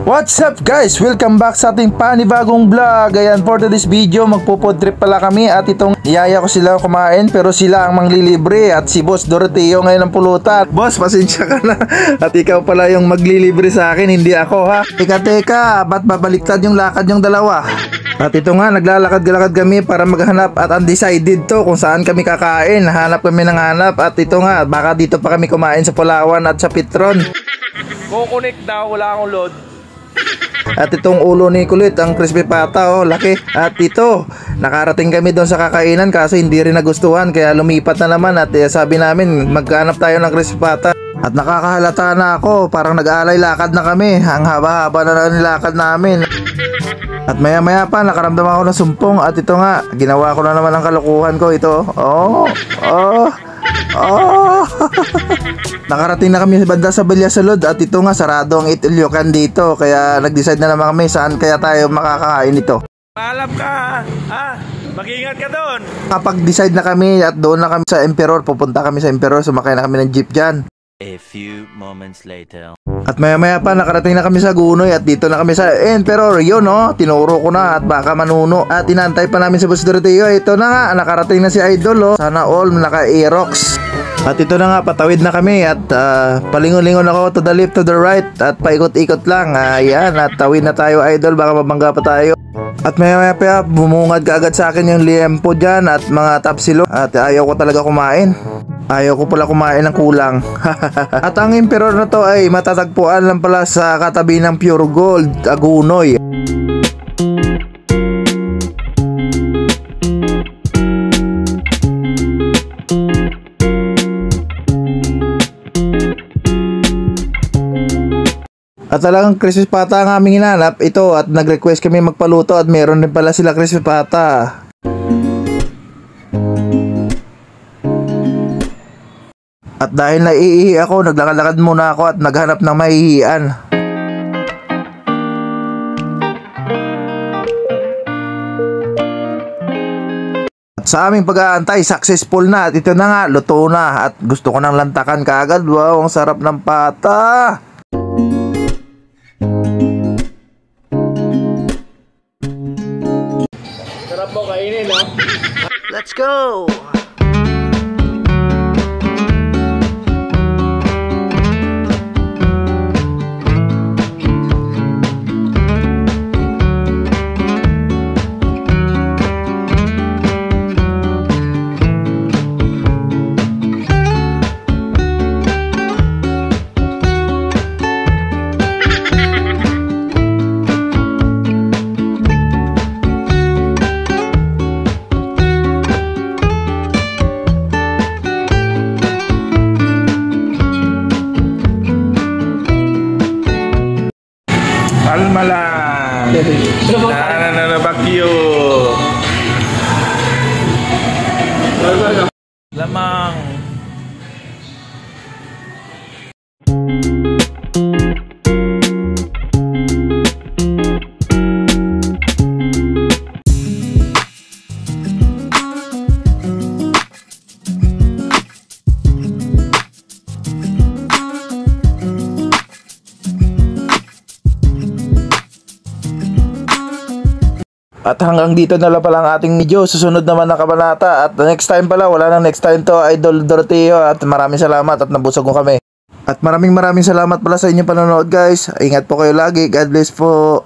What's up guys? Welcome back sa ating panibagong vlog. Ayan, for today's video magpo-food trip pala kami at itong niyaya ko sila kumain pero sila ang manglilibre at si Boss Doroteo ngayon ang pulutan. Boss, pasensya ka na at ikaw pala yung maglilibre sa akin, hindi ako ha. Teka, ba't babaliktad yung lakad yung dalawa? At ito nga, naglalakad-galakad kami para maghanap at undecided to kung saan kami kakain. Hanap kami ng hanap at ito nga, baka dito pa kami kumain sa Palawan at sa Petron. Kukunik daw, wala akong load. At itong ulo ni Kulit, ang crispy pata, oh, laki. At ito, nakarating kami doon sa kakainan kaso hindi rin nagustuhan kaya lumipat na naman at sabi namin maghanap tayo ng crispy pata. At nakakahalata na ako, parang nag-aalay lakad na kami. Ang haba-haba na nilakad namin. At maya-maya pa nakaramdam ako ng sumpong at ito nga, ginawa ko na naman ang kalokohan ko ito. Nakarating na kami sa banda sa Balyasalud at ito nga sarado ang Itilyokan dito kaya nag-decide na naman kami saan kaya tayo makakain ito. Maalam ka ha? Mag-ingat ka doon. Kapag decide na kami at doon na kami sa Emperor, pupunta kami sa Emperor, sumakay na kami ng jeep dyan. A few moments later. At maya-maya pa nakarating na kami sa Gunoy at dito na kami sa Emperor. Yun no, tinuro ko na at baka manuno. At inantay pa namin si Boss Doroteo. Ito na nga, nakarating na si Idol oh. Sana all naka-Aerox. At ito na nga, patawid na kami at palingon-lingon ako to the left, to the right at paikot-ikot lang. Ayan, at tawid na tayo Idol, baka mabangga pa tayo. At maya-maya pa, bumungad ka agad sa akin yung liempo dyan at mga tapsilo. At ayaw ko talaga kumain. Ayaw ko pala kumain ng kulang. At ang Emperor na to ay matatagpuan lang pala sa katabi ng Pure Gold, Agunoy. At talagang crispy pata ang aming hinanap ito at nag-request kami magpaluto at meron din pala sila crispy pata. At dahil naiihi ako, naglakad-lakad muna ako at naghanap ng maihian. At sa aming pag-aantay, successful na at ito na nga, luto na at gusto ko nang lantakan kaagad. Wow, ang sarap ng pata! Sarap mo kainin ha? Let's go! Kalma lang. Bagyo. Lamang. At hanggang dito na lang pala ang ating video. Susunod naman na kabanata. At next time pala, wala nang next time to Idol Doroteo. At maraming salamat at nabusog ko kami. At maraming salamat pala sa inyong panonood guys. Ingat po kayo lagi. God bless po.